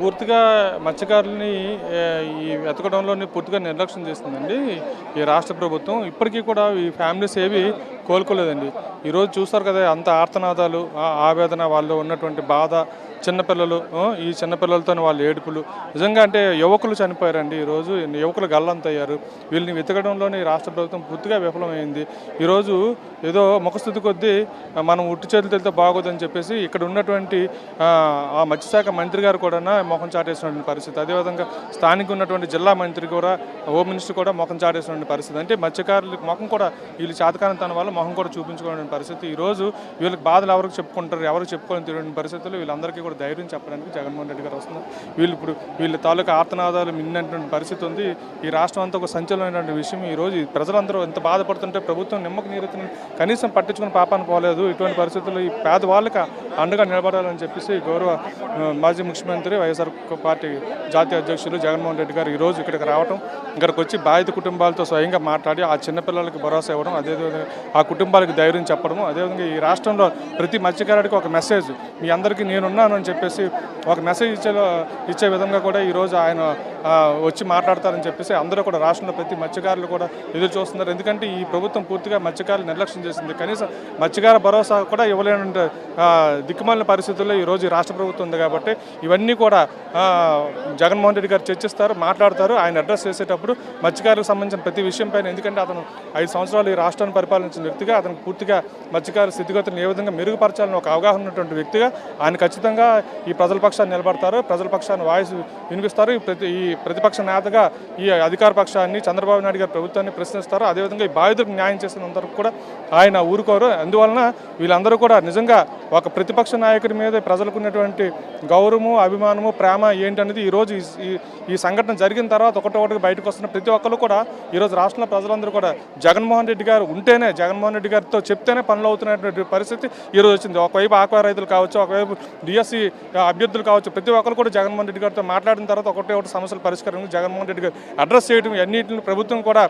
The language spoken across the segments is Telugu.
పూర్తిగా మత్స్యకారులని ఈ వెతకడంలోని పూర్తిగా నిర్లక్ష్యం చేస్తుందండి ఈ రాష్ట్ర ప్రభుత్వం. ఇప్పటికీ కూడా ఈ ఫ్యామిలీస్ ఏవి కోలుకోలేదండి. ఈరోజు చూస్తారు కదా, అంత ఆర్తనాదాలు, ఆవేదన, వాళ్ళు ఉన్నటువంటి బాధ, చిన్నపిల్లలు, ఈ చిన్నపిల్లలతో వాళ్ళ ఏడుపులు, నిజంగా అంటే యువకులు చనిపోయారండి. ఈరోజు యువకులు గల్లంతయ్యారు. వీళ్ళని వెతకడంలోని రాష్ట్ర ప్రభుత్వం పూర్తిగా విఫలమైంది. ఈరోజు ఏదో ముఖస్థుతి కొద్దీ మనం ఉట్టి చేతులు వెళ్తే బాగోదని చెప్పేసి ఇక్కడ ఉన్నటువంటి ఆ మత్స్యశాఖ మంత్రి గారు కూడా మొఖం చాటేసినటువంటి పరిస్థితి. అదేవిధంగా స్థానిక ఉన్నటువంటి జిల్లా మంత్రి కూడా, హోమ్ మినిస్టర్ కూడా మొఖం చాటేసినటువంటి పరిస్థితి. అంటే మత్స్యకారులకు మొఖం కూడా, వీళ్ళు చేతకానితనం వల్ల మొహం కూడా చూపించుకోవడం పరిస్థితి. ఈరోజు వీళ్ళకి బాధలు ఎవరికి చెప్పుకుంటారు, ఎవరికి చెప్పుకొని తిరిగిన పరిస్థితులు వీళ్ళందరికీ కూడా ధైర్యం చెప్పడానికి జగన్మోహన్ రెడ్డి గారు వస్తున్నారు. వీళ్ళ తాలూకా ఆర్తనాదాలు మిన్నటువంటి పరిస్థితి ఉంది. ఈ రాష్ట్రం అంతా ఒక సంచలనమైనటువంటి విషయం. ఈరోజు ప్రజలందరూ ఎంత బాధపడుతుంటే ప్రభుత్వం నిమ్మకు నీరెత్తిన కనీసం పట్టించుకుని పాపాన్ని పోలేదు. ఇటువంటి పరిస్థితుల్లో ఈ పేద వాళ్ళకి అండగా నిలబడాలని చెప్పేసి గౌరవ మాజీ ముఖ్యమంత్రి, వైఎస్ఆర్ పార్టీ జాతీయ అధ్యక్షులు జగన్మోహన్ రెడ్డి గారు ఈరోజు ఇక్కడికి రావడం, ఇక్కడికి వచ్చి బాధిత కుటుంబాలతో స్వయంగా మాట్లాడి ఆ చిన్నపిల్లలకి భరోసా ఇవ్వడం, అదేవిధంగా ఆ కుటుంబాలకు ధైర్యం చెప్పడము, అదేవిధంగా ఈ రాష్ట్రంలో ప్రతి మత్స్యకారుడికి ఒక మెసేజ్, మీ అందరికీ నేనున్నాను అని చెప్పేసి ఒక మెసేజ్ ఇచ్చే విధంగా కూడా ఈరోజు ఆయన వచ్చి మాట్లాడతారని చెప్పేసి అందరూ కూడా రాష్ట్రంలో ప్రతి మత్స్యకారులు కూడా ఎదురు చూస్తున్నారు. ఎందుకంటే ఈ ప్రభుత్వం పూర్తిగా మత్స్యకారులు నిర్లక్ష్యం చేసింది. కనీసం మత్స్యకార భరోసా కూడా ఇవ్వలేని దిక్కుమాలిన పరిస్థితుల్లో ఈరోజు ఈ రాష్ట్ర ప్రభుత్వం ఉంది. కాబట్టి ఇవన్నీ కూడా జగన్మోహన్ రెడ్డి గారు చర్చిస్తారు, మాట్లాడతారు. ఆయన అడ్రస్ చేసేటప్పుడు మత్స్యకారులకు సంబంధించిన ప్రతి విషయం పైన, ఎందుకంటే అతను 5 సంవత్సరాలు ఈ రాష్ట్రాన్ని పరిపాలించిన వ్యక్తిగా, అతనికి పూర్తిగా మత్స్యకారు స్థితిగతులను ఏ విధంగా మెరుగుపరచాలని ఒక అవగాహన ఉన్నటువంటి వ్యక్తిగా ఆయన ఖచ్చితంగా ఈ ప్రజల పక్షాన్ని నిలబడతారు, ప్రజల పక్షాన్ని వాయిస్ వినిపిస్తారు. ఈ ప్రతిపక్ష నేతగా ఈ అధికార పక్షాన్ని, చంద్రబాబు నాయుడు గారి ప్రభుత్వాన్ని ప్రశ్నిస్తారు. అదేవిధంగా ఈ బాధితులకు న్యాయం చేసినంతవరకు కూడా ఆయన ఊరుకోరు. అందువలన వీళ్ళందరూ కూడా నిజంగా ఒక ప్రతిపక్ష నాయకుడి మీద ప్రజలకు ఉన్నటువంటి గౌరవము, అభిమానము, ప్రేమ ఏంటనేది ఈరోజు ఈ సంఘటన జరిగిన తర్వాత ఒకటొకటిగా బయటకు వస్తున్న ప్రతి ఒక్కరు కూడా ఈరోజు రాష్ట్రంలో ప్రజలందరూ కూడా జగన్మోహన్ రెడ్డి గారు ఉంటేనే, జగన్మోహన్ రెడ్డి గారితో చెప్తేనే పనులు అవుతున్నటువంటి పరిస్థితి ఈరోజు వచ్చింది. ఒకవైపు ఆక్వా రైతులు కావచ్చు, ఒకవైపు డిఎస్సి అభ్యర్థులు కావచ్చు, ప్రతి ఒక్కరు కూడా జగన్మోహన్ రెడ్డి గారితో మాట్లాడిన తర్వాత ఒకటి సమస్యల పరిష్కారం జగన్మోహన్ రెడ్డి గారు అడ్రస్ చేయడం, అన్నింటిని ప్రభుత్వం కూడా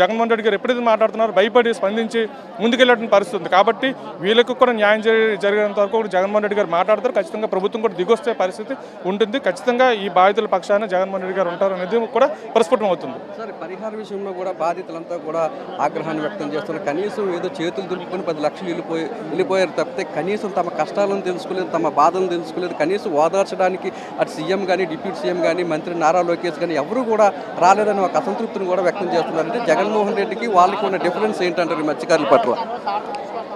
జగన్మోహన్ రెడ్డి గారు ఎప్పుడైతే మాట్లాడుతున్నారో భయపడి స్పందించి ముందుకెళ్ళిన పరిస్థితి ఉంది. కాబట్టి వీళ్ళకు కూడా న్యాయం జరిగేంత వరకు కూడా జగన్మోహన్ రెడ్డి గారు మాట్లాడతారు. ఖచ్చితంగా ప్రభుత్వం కూడా దిగొస్తే పరిస్థితి ఉంటుంది. ఖచ్చితంగా ఈ బాధితుల పక్షాన జగన్మోహన్ రెడ్డి గారు ఉంటారు అనేది కూడా ప్రస్ఫుటం అవుతుంది. సార్, పరిహార విషయంలో కూడా బాధితులంతా కూడా ఆగ్రహాన్ని వ్యక్తం చేస్తున్నారు. కనీసం ఏదో చేతులు దులుపుకొని 10 లక్షలు వెళ్ళిపోయారు తప్పితే కనీసం తమ కష్టాలను తెలుసుకోలేదు, తమ బాధలను తెలుసుకోలేదు. కనీసం ఓదార్చడానికి అటు సీఎం కానీ, డిప్యూటీ సీఎం కానీ, మంత్రి నారా లోకేష్ కానీ ఎవరు కూడా రాలేదని ఒక అసంతృప్తిని కూడా వ్యక్తం చేస్తున్నారు. అంటే జగన్మోహన్ రెడ్డికి వాళ్ళకి ఉన్న డిఫరెన్స్ ఏంటంటారు ఈ మత్స్యకారుల పట్ల?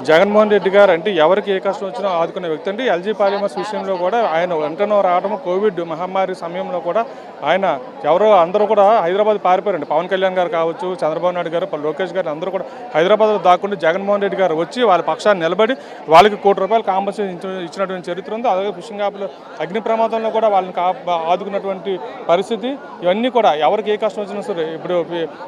జగన్మోహన్ రెడ్డి గారు అంటే ఎవరికి ఏ కష్టం వచ్చినా ఆదుకునే వ్యక్తి అండి. ఎల్జీ పాలిమర్స్ విషయంలో కూడా ఆయన వెంటనే రావడం, కోవిడ్ మహమ్మారి సమయంలో కూడా ఆయన అందరూ కూడా హైదరాబాద్ పారిపోయారండి. పవన్ కళ్యాణ్ గారు కావచ్చు, చంద్రబాబు నాయుడు గారు, లోకేష్ గారు అందరూ కూడా హైదరాబాద్లో దాక్కుంటే జగన్మోహన్ రెడ్డి గారు వచ్చి వాళ్ళ పక్షాన్ని నిలబడి వాళ్ళకి ₹1 కాంపన్సేషన్ ఇచ్చినటువంటి చరిత్ర ఉంది. అలాగే ఫిషింగ్ యాప్లో అగ్ని ప్రమాదంలో కూడా వాళ్ళని ఆదుకున్నటువంటి పరిస్థితి. ఇవన్నీ కూడా ఎవరికి ఏ కష్టం వచ్చినా సరే, ఇప్పుడు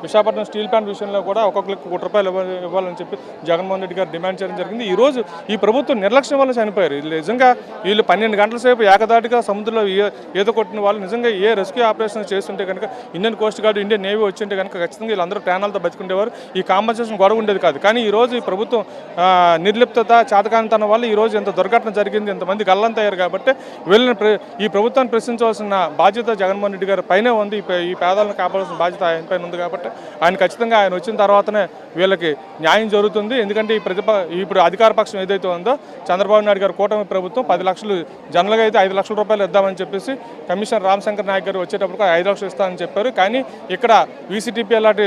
విశాఖపట్నం స్టీల్ ప్లాంట్ విషయంలో కూడా ఒక్కొక్కరికి ₹1 ఇవ్వాలని చెప్పి జగన్మోహన్ రెడ్డి గారు డిమాండ్ చేయడం జరిగింది. ఈరోజు ఈ ప్రభుత్వం నిర్లక్ష్యం వల్ల చనిపోయారు. నిజంగా వీళ్ళు 12 గంటల సేపు ఏకదాటిగా సముద్రంలో ఈత కొట్టిన వాళ్ళు నిజంగా ఏ రెస్క్యూ ఆపరేషన్ చేస్తుంటే కనుక, Indian coast guard, Indian navy వచ్చింటే కనుక ఖచ్చితంగా వీళ్ళందరూ ప్రాణాలతో బతుకుండేవారు. ఈ కాంపన్సేషన్ గొడవ ఉండేది కాదు. కానీ ఈరోజు ఈ ప్రభుత్వం నిర్లిప్తత, చేతకానితనం వల్ల ఈరోజు ఎంత దుర్ఘటన జరిగింది, ఎంతమంది గల్లంతయ్యారు. కాబట్టి ఈ ప్రభుత్వాన్ని ప్రశ్నించవలసిన బాధ్యత జగన్మోహన్ రెడ్డి గారి పైనే ఉంది. ఈ పేదలను కాపాడాల్సిన బాధ్యత ఆయన పైన ఉంది. కాబట్టి ఆయన ఖచ్చితంగా ఆయన వచ్చిన తర్వాతనే వీళ్ళకి న్యాయం జరుగుతుంది. ఎందుకంటే ఇప్పుడు అధికార పక్షం ఏదైతే ఉందో, చంద్రబాబు నాయుడు గారు కూటమి ప్రభుత్వం 10 లక్షలు, జనరల్గా అయితే ₹5 లక్షలు ఇద్దామని చెప్పేసి కమిషనర్ రామశంకర్ నాయక్ గారు వచ్చేటప్పుడు 5 లక్షలు ఇస్తామని చెప్పారు. కానీ ఇక్కడ వీసీటీపీ లాంటి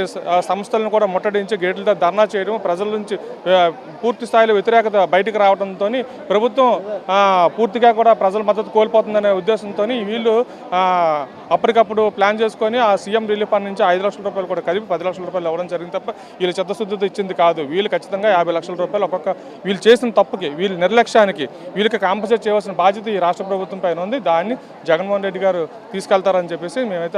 సంస్థలను కూడా ముట్టడించి గేట్లతో ధర్నా చేయడం, ప్రజల నుంచి పూర్తి స్థాయిలో వ్యతిరేకత బయటకు రావడంతో ప్రభుత్వం పూర్తిగా కూడా ప్రజల మద్దతు కోల్పోతుందనే ఉద్దేశంతో వీళ్ళు అప్పటికప్పుడు ప్లాన్ చేసుకొని ఆ సీఎం రిలీఫ్ ఫండ్ నుంచి ₹5 లక్షలు కూడా కలిపి ₹10 లక్షలు ఇవ్వడం జరిగింది తప్ప వీళ్ళు చిత్తశుద్ధితో ఇచ్చింది కాదు. వీళ్ళు ఖచ్చితంగా ₹50 లక్షల ఒక్కొక్క వీళ్ళు చేసిన తప్పుకి, వీళ్ళ నిర్లక్ష్యానికి వీళ్ళకి కాంపన్సేట్ చేయవలసిన బాధ్యత ఈ రాష్ట్ర ప్రభుత్వం పైన ఉంది. దాన్ని జగన్మోహన్ రెడ్డి గారు తీసుకెళ్తారని చెప్పేసి మేమైతే